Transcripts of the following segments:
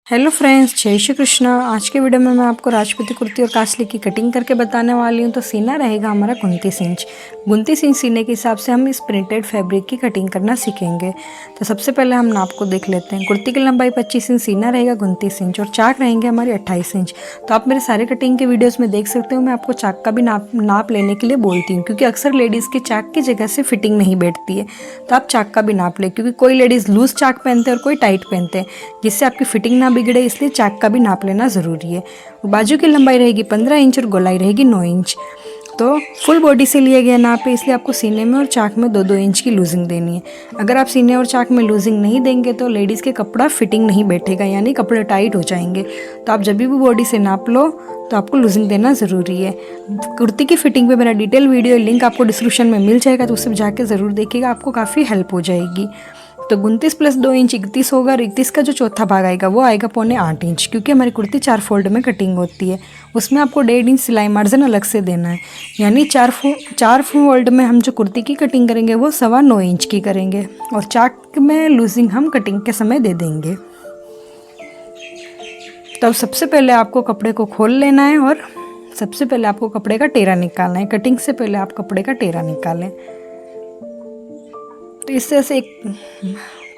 Hello friends, जय श्री कृष्ण। आज के वीडियो में मैं आपको राजपूती कुर्ती और कासली की कटिंग करके बताने वाली हूँ। तो सीना रहेगा हमारा 29 इंच। 29 इंच सीने के हिसाब से हम इस प्रिंटेड फैब्रिक की कटिंग करना सीखेंगे। तो सबसे पहले हम नाप को देख लेते हैं। कुर्ती की लंबाई 25 इंच, सीना रहेगा 29 इंच और चाक रहेंगे हमारे 28 इंच। तो आप मेरे सारे कटिंग के वीडियोज़ में देख सकते हो। मैं आपको चाक का भी नाप लेने के लिए बोलती हूँ, क्योंकि अक्सर लेडीज़ के चाक की जगह से फिटिंग नहीं बैठती है। तो आप चाक का भी नाप लें, क्योंकि कोई लेडीज़ लूज़ चाक पहनते हैं और कोई टाइट पहनते हैं, जिससे आपकी फिटिंग ना बिगड़े, इसलिए चाक का भी नाप लेना ज़रूरी है। बाजू की लंबाई रहेगी 15 इंच और गोलाई रहेगी 9 इंच। तो फुल बॉडी से लिया गया नाप है, इसलिए आपको सीने में और चाक में 2-2 इंच की लूजिंग देनी है। अगर आप सीने और चाक में लूजिंग नहीं देंगे तो लेडीज़ के कपड़ा फिटिंग नहीं बैठेगा, यानी कपड़े टाइट हो जाएंगे। तो आप जब भी बॉडी से नाप लो तो आपको लूजिंग देना ज़रूरी है। कुर्ती की फिटिंग पे मेरा डिटेल वीडियो लिंक आपको डिस्क्रिप्शन में मिल जाएगा, तो उससे जाके ज़रूर देखिएगा, आपको काफ़ी हेल्प हो जाएगी। तो 29 + 2 इंच 31 होगा और 31 का जो चौथा भाग आएगा वो आएगा 7.25 इंच, क्योंकि हमारी कुर्ती 4 फोल्ड में कटिंग होती है। उसमें आपको 1.5 इंच सिलाई मार्जिन अलग से देना है, यानी 4 फोल्ड में हम जो कुर्ती की कटिंग करेंगे वो 9.25 इंच की करेंगे और चाक में लूजिंग हम कटिंग के समय दे देंगे। तब सबसे पहले आपको कपड़े को खोल लेना है और सबसे पहले आपको कपड़े का टेरा निकालना है। कटिंग से पहले आप कपड़े का टेरा निकालें। तो इस तरह से एक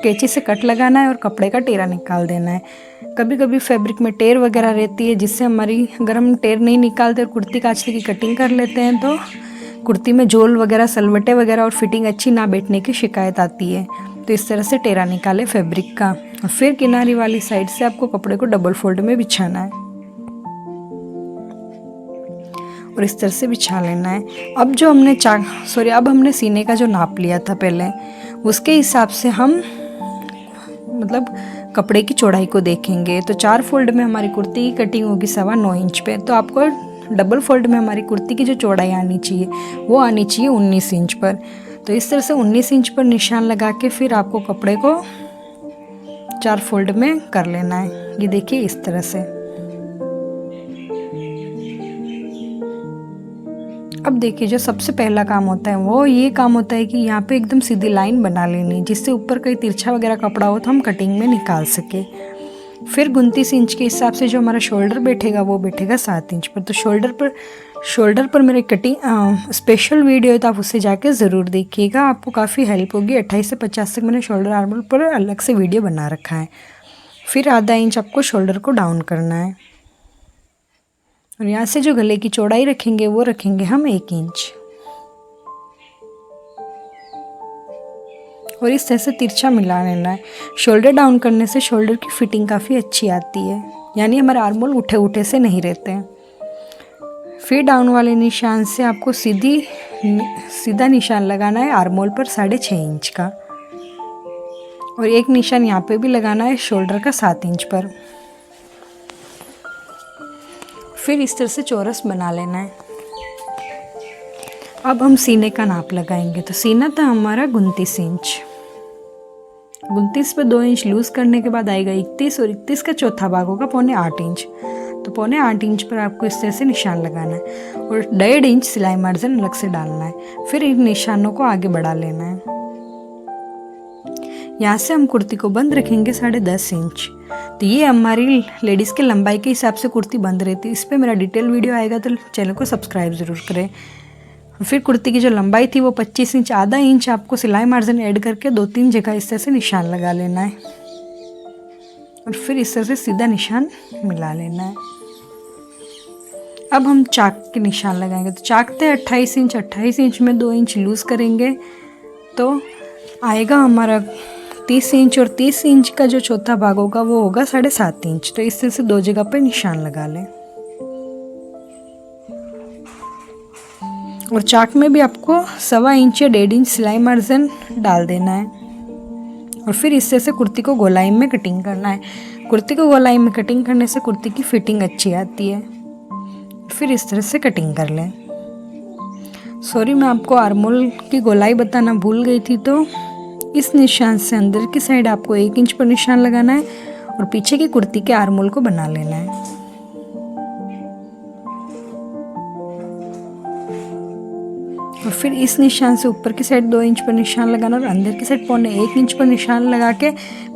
कैंची से कट लगाना है और कपड़े का टेरा निकाल देना है। कभी कभी फैब्रिक में टेर वगैरह रहती है, जिससे हमारी, अगर हम टेर नहीं निकालते और कुर्ती काचली की कटिंग कर लेते हैं तो कुर्ती में झोल वगैरह, सलवटे वगैरह और फिटिंग अच्छी ना बैठने की शिकायत आती है। तो इस तरह से टेरा निकाले फैब्रिक का और फिर किनारी वाली साइड से आपको कपड़े को डबल फोल्ड में बिछाना है और इस तरह से बिछा लेना है। अब हमने सीने का जो नाप लिया था पहले, उसके हिसाब से हम कपड़े की चौड़ाई को देखेंगे। तो 4 फोल्ड में हमारी कुर्ती की कटिंग होगी 9.25 इंच पे, तो आपको डबल फोल्ड में हमारी कुर्ती की जो चौड़ाई आनी चाहिए वो आनी चाहिए 19 इंच पर। तो इस तरह से 19 इंच पर निशान लगा के फिर आपको कपड़े को 4 फोल्ड में कर लेना है। ये देखिए इस तरह से। अब देखिए, जो सबसे पहला काम होता है वो ये काम होता है कि यहाँ पे एकदम सीधी लाइन बना लेनी, जिससे ऊपर कहीं तिरछा वगैरह कपड़ा हो तो हम कटिंग में निकाल सके। फिर 29 इंच के हिसाब से जो हमारा शोल्डर बैठेगा वो बैठेगा 7 इंच पर। तो शोल्डर पर मेरे कटिंग स्पेशल वीडियो है, तो आप उससे जाके ज़रूर देखिएगा, आपको काफ़ी हेल्प होगी। 28 से 50 तक मैंने शोल्डर आर्मोल पर अलग से वीडियो बना रखा है। फिर आधा इंच आपको शोल्डर को डाउन करना है और यहाँ से जो गले की चौड़ाई रखेंगे वो रखेंगे हम 1 इंच और इस तरह से तिरछा मिला लेना है। शोल्डर डाउन करने से शोल्डर की फिटिंग काफ़ी अच्छी आती है, यानी हमारे आर्मोल उठे उठे से नहीं रहते हैं। फिर डाउन वाले निशान से आपको सीधा निशान लगाना है आर्मोल पर 6.5 इंच का और एक निशान यहाँ पे भी लगाना है शोल्डर का 7 इंच पर। फिर इस तरह से चौरस बना लेना है। अब हम सीने का नाप लगाएंगे। तो सीना था हमारा 29 इंच। 29 पे 2 इंच लूज़ करने के बाद आएगा 31 और 31 का चौथा भाग होगा 7.25 इंच। तो 7.25 इंच पर आपको इस तरह से निशान लगाना है और 1.5 इंच सिलाई मार्जिन अलग से डालना है। फिर इन निशानों को आगे बढ़ा लेना है। यहाँ से हम कुर्ती को बंद रखेंगे 10.5 इंच। तो ये हमारी लेडीज़ के लंबाई के हिसाब से कुर्ती बंद रहती है। इस पर मेरा डिटेल वीडियो आएगा, तो चैनल को सब्सक्राइब ज़रूर करें। फिर कुर्ती की जो लंबाई थी वो 25 इंच, आधा इंच आपको सिलाई मार्जिन ऐड करके 2-3 जगह इस तरह से निशान लगा लेना है और फिर इस तरह से सीधा निशान मिला लेना है। अब हम चाक के निशान लगाएंगे। तो चाक थे 28 इंच, 28 इंच में 2 इंच लूज़ करेंगे तो आएगा हमारा 30 इंच और 30 इंच का जो चौथा भाग होगा वो होगा 7.5 इंच। तो इस तरह से 2 जगह पे निशान लगा लें और चाक में भी आपको 1.25 इंच या 1.5 इंच सिलाई मार्जिन डाल देना है और फिर इस तरह से कुर्ती को गोलाई में कटिंग करना है। कुर्ती को गोलाई में कटिंग करने से कुर्ती की फिटिंग अच्छी आती है। फिर इस तरह से कटिंग कर लें। सॉरी, मैं आपको आर्मोल की गोलाई बताना भूल गई थी। तो इस निशान से अंदर की साइड आपको 1 इंच पर निशान लगाना है और पीछे की कुर्ती के आर्मोल को बना लेना है। और फिर इस निशान से ऊपर की साइड 2 इंच पर निशान लगाना और अंदर की साइड 1.25 इंच पर निशान लगा के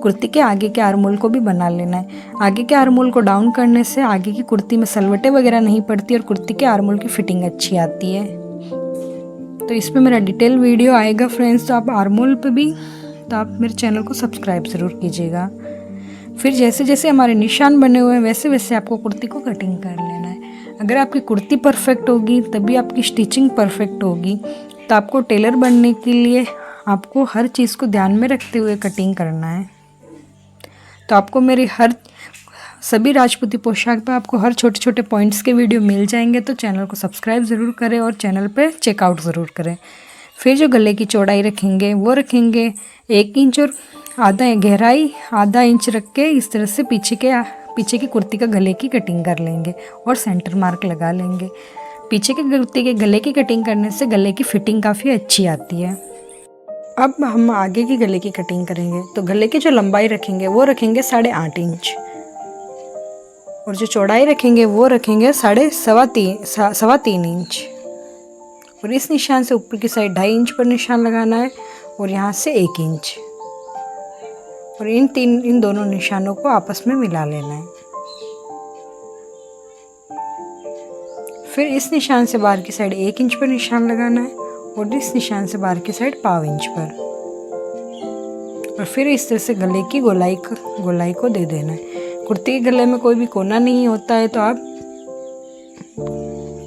कुर्ती के आगे के आर्मोल को भी बना लेना है। आगे के आर्मोल को डाउन करने से आगे की कुर्ती में सलवटें वगैरह नहीं पड़ती और कुर्ती के आर्मोल की फिटिंग अच्छी आती है। तो इस पर मेरा डिटेल वीडियो आएगा फ्रेंड्स, तो आप आर्मोल पे भी, तो आप मेरे चैनल को सब्सक्राइब ज़रूर कीजिएगा। फिर जैसे जैसे हमारे निशान बने हुए हैं वैसे वैसे आपको कुर्ती को कटिंग कर लेना है। अगर आपकी कुर्ती परफेक्ट होगी तभी आपकी स्टिचिंग परफेक्ट होगी। तो आपको टेलर बनने के लिए आपको हर चीज़ को ध्यान में रखते हुए कटिंग करना है। तो आपको मेरी सभी राजपूती पोशाक पे आपको हर छोटे छोटे पॉइंट्स के वीडियो मिल जाएंगे। तो चैनल को सब्सक्राइब ज़रूर करें और चैनल पे चेकआउट ज़रूर करें। फिर जो गले की चौड़ाई रखेंगे वो रखेंगे 1 इंच और आधा गहराई आधा इंच रख के इस तरह से पीछे की कुर्ती का गले की कटिंग कर लेंगे और सेंटर मार्क लगा लेंगे। पीछे की कुर्ती के गले की कटिंग करने से गले की फिटिंग काफ़ी अच्छी आती है। अब हम आगे की गले की कटिंग करेंगे। तो गले की जो लंबाई रखेंगे वो रखेंगे 8.5 इंच और जो चौड़ाई रखेंगे वो रखेंगे 3.5 इंच। और इस निशान से ऊपर की साइड 2.5 इंच पर निशान लगाना है और यहाँ से 1 इंच, और इन दोनों निशानों को आपस में मिला लेना है। फिर इस निशान से बाहर की साइड 1 इंच पर निशान लगाना है और इस निशान से बाहर की साइड 1/4 इंच पर, और फिर इस तरह से गले की गोलाई को दे देना है। कुर्ती के गले में कोई भी कोना नहीं होता है, तो आप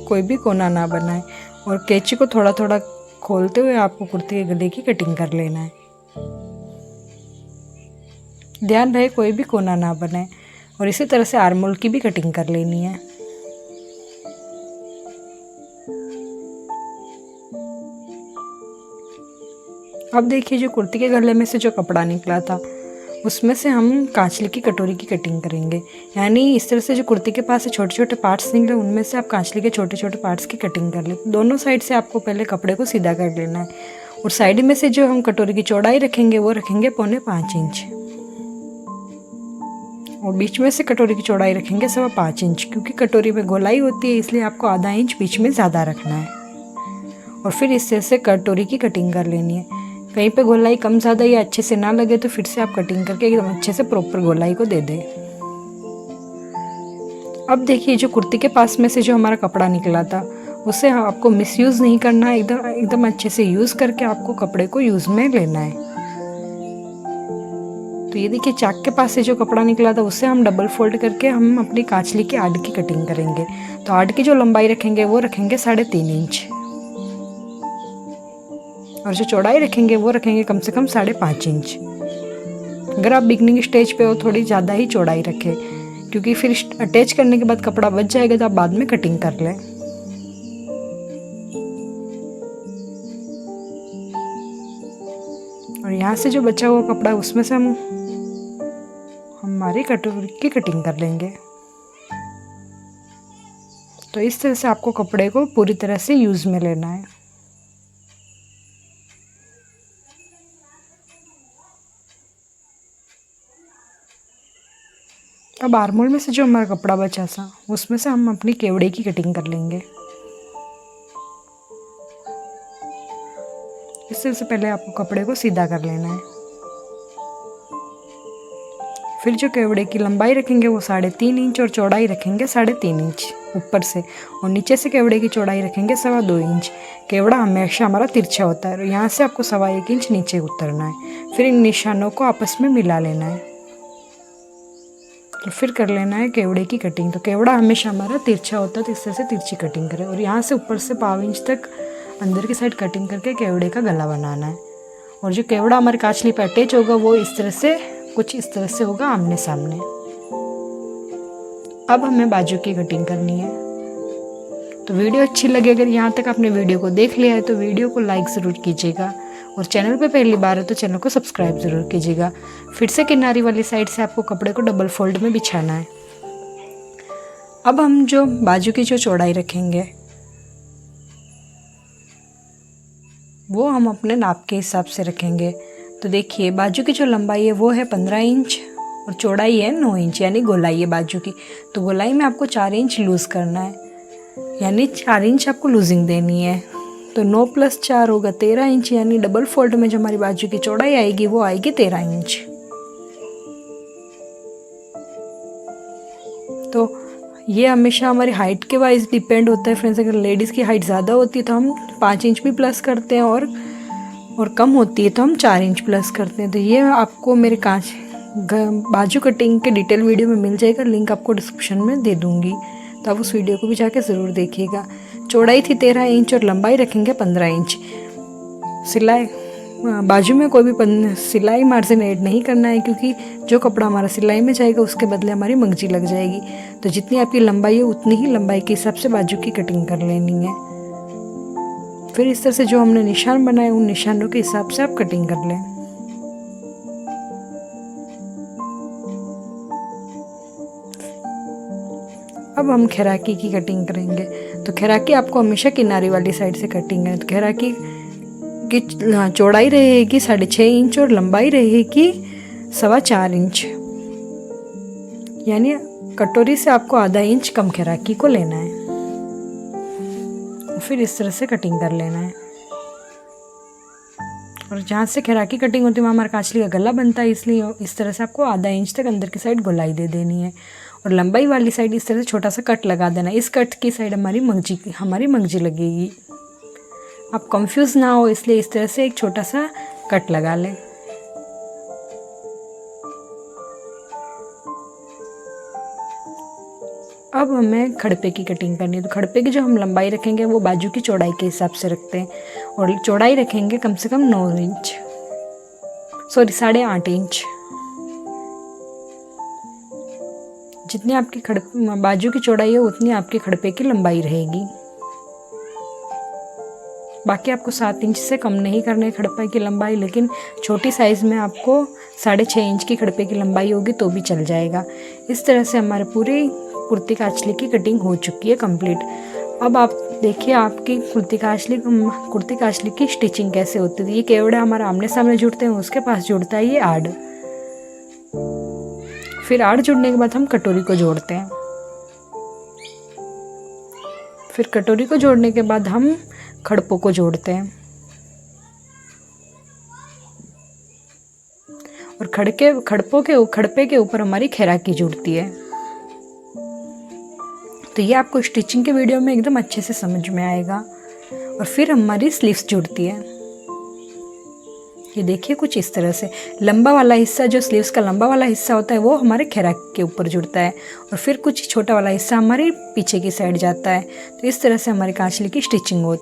कोई भी कोना ना बनाएं और कैंची को थोड़ा थोड़ा खोलते हुए आपको कुर्ती के गले की कटिंग कर लेना है। ध्यान रहे कोई भी कोना ना बने। और इसी तरह से आर्मोल की भी कटिंग कर लेनी है। अब देखिए जो कुर्ती के गले में से जो कपड़ा निकला था उसमें से हम कांचली की कटोरी की कटिंग करेंगे। यानी इस तरह से जो कुर्ती के पास से छोटे छोटे पार्ट्स निकले उनमें से आप कांचली के छोटे छोटे पार्ट्स की कटिंग कर लें। दोनों साइड से आपको पहले कपड़े को सीधा कर लेना है और साइड में से जो हम कटोरी की चौड़ाई रखेंगे वो रखेंगे 4.25 इंच और बीच में से कटोरी की चौड़ाई रखेंगे 5.25 इंच, क्योंकि कटोरी में गोलाई होती है इसलिए आपको आधा इंच बीच में ज़्यादा रखना है। और फिर इस तरह से कटोरी की कटिंग कर लेनी है। कहीं पे गोलाई कम ज़्यादा या अच्छे से ना लगे तो फिर से आप कटिंग करके एकदम अच्छे से प्रॉपर गोलाई को दे दें। अब देखिए जो कुर्ती के पास में से जो हमारा कपड़ा निकला था उसे आपको मिसयूज़ नहीं करना है, एकदम अच्छे से यूज़ करके आपको कपड़े को यूज़ में लेना है। तो ये देखिए चाक के पास से जो कपड़ा निकला था उससे हम डबल फोल्ड करके हम अपनी कांचली की आड़ की कटिंग करेंगे। तो आड़ की जो लंबाई रखेंगे वो रखेंगे 3.5 इंच और जो चौड़ाई रखेंगे वो रखेंगे कम से कम 5.5 इंच। अगर आप बिगनिंग स्टेज पे हो थोड़ी ज़्यादा ही चौड़ाई रखें, क्योंकि फिर अटैच करने के बाद कपड़ा बच जाएगा तो आप बाद में कटिंग कर लें। और यहाँ से जो बचा हुआ कपड़ा उसमें से हम हमारी कटोरी की कटिंग कर लेंगे। तो इस तरह से आपको कपड़े को पूरी तरह से यूज़ में लेना है। अब आर्मोल में से जो हमारा कपड़ा बचा था उसमें से हम अपनी केवड़े की कटिंग कर लेंगे। इस तरह से पहले आपको कपड़े को सीधा कर लेना है। फिर जो केवड़े की लंबाई रखेंगे वो 3.5 इंच और चौड़ाई रखेंगे 3.5 इंच ऊपर से, और नीचे से केवड़े की चौड़ाई रखेंगे 2.25 इंच। केवड़ा हमेशा हमारा तिरछा होता है और यहाँ से आपको 1.25 इंच नीचे उतरना है। फिर इन निशानों को आपस में मिला लेना है और फिर कर लेना है केवड़े की कटिंग। तो केवड़ा हमेशा हमारा तिरछा होता है तो इस तरह से तिरछी कटिंग करें और यहाँ से ऊपर से 1/2 इंच तक अंदर की साइड कटिंग करके केवड़े का गला बनाना है। और जो केवड़ा हमारे कांचली पर अटैच होगा वो कुछ इस तरह से होगा आमने सामने। अब हमें बाजू की कटिंग करनी है। तो वीडियो अच्छी लगे, अगर यहाँ तक आपने वीडियो को देख लिया है तो वीडियो को लाइक ज़रूर कीजिएगा और चैनल पे पहली बार है तो चैनल को सब्सक्राइब ज़रूर कीजिएगा। फिर से किनारी वाली साइड से आपको कपड़े को डबल फोल्ड में बिछाना है। अब हम जो बाजू की जो चौड़ाई रखेंगे वो हम अपने नाप के हिसाब से रखेंगे। तो देखिए बाजू की जो लंबाई है वो है 15 इंच और चौड़ाई है 9 इंच, यानी गोलाई है बाजू की। तो गोलाई में आपको 4 इंच लूज़ करना है, यानी 4 इंच आपको लूजिंग देनी है। तो 9 + 4 होगा 13 इंच, यानी डबल फोल्ड में जो हमारी बाजू की चौड़ाई आएगी वो आएगी 13 इंच। तो ये हमेशा हमारी हाइट के वाइज डिपेंड होता है फ्रेंड्स। अगर लेडीज़ की हाइट ज़्यादा होती है तो हम 5 इंच भी प्लस करते हैं, और कम होती है तो हम 4 इंच प्लस करते हैं। तो ये आपको मेरे बाजू कटिंग के डिटेल वीडियो में मिल जाएगा, लिंक आपको डिस्क्रिप्शन में दे दूँगी, तो आप उस वीडियो को भी जाके ज़रूर देखिएगा। चौड़ाई थी 13 इंच और लंबाई रखेंगे 15 इंच। सिलाई बाजू में कोई भी सिलाई मार्जिन ऐड नहीं करना है, क्योंकि जो कपड़ा हमारा सिलाई में जाएगा उसके बदले हमारी मंगजी लग जाएगी। तो जितनी आपकी लंबाई है उतनी ही लंबाई के हिसाब से बाजू की कटिंग कर लेनी है। फिर इस तरह से जो हमने निशान बनाए उन निशानों के हिसाब से आप कटिंग कर लें। अब हम खैराकी की कटिंग करेंगे। तो खैराकी आपको हमेशा किनारी वाली साइड से कटिंग है। तो खैराकी की चौड़ाई रहेगी 6.5 इंच और लंबाई रहेगी 4.25 इंच, यानी कटोरी से आपको आधा इंच कम खैराकी को लेना है। फिर इस तरह से कटिंग कर लेना है। और जहाँ से खैराकी कटिंग होती है वहाँ हमारा कांचली का गला बनता है, इसलिए इस तरह से आपको आधा इंच तक अंदर की साइड गोलाई दे देनी है। और लंबाई वाली साइड इस तरह से छोटा सा कट लगा देना है। इस कट की साइड हमारी मंगजी लगेगी। आप कंफ्यूज ना हो इसलिए इस तरह से एक छोटा सा कट लगा लें। अब हमें खड़पे की कटिंग करनी है। तो खड़पे की जो हम लंबाई रखेंगे वो बाजू की चौड़ाई के हिसाब से रखते हैं, और चौड़ाई रखेंगे कम से कम 9 इंच, 8.5 इंच। जितनी आपकी बाजू की चौड़ाई है उतनी आपकी खड़पे की लंबाई रहेगी। बाकी आपको 7 इंच से कम नहीं करनी है खड़पे की लंबाई, लेकिन छोटी साइज़ में आपको 6.5 इंच की खड़पे की लंबाई होगी तो भी चल जाएगा। इस तरह से हमारे पूरी कुर्ती कांचली की कटिंग हो चुकी है कंप्लीट। अब आप देखिए आपकी कुर्ती कांचली की स्टिचिंग कैसे होती है। ये केवड़ा हमारा आमने सामने जुड़ते हैं, उसके पास जुड़ता है ये आड़। फिर आड़ जुड़ने के बाद हम कटोरी को जोड़ते हैं। फिर कटोरी को जोड़ने के बाद हम खड़पों को जोड़ते हैं, और खड़पे के ऊपर हमारी खैराकी जुड़ती है। तो ये आपको स्टिचिंग के वीडियो में एकदम अच्छे से समझ में आएगा। और फिर हमारी स्लीव्स जुड़ती है। ये देखिए कुछ इस तरह से लंबा वाला हिस्सा, जो स्लीव्स का लंबा वाला हिस्सा होता है वो हमारे खैराकी के ऊपर जुड़ता है, और फिर कुछ छोटा वाला हिस्सा हमारे पीछे की साइड जाता है। तो इस तरह से हमारी कांचली की स्टिचिंग होती है।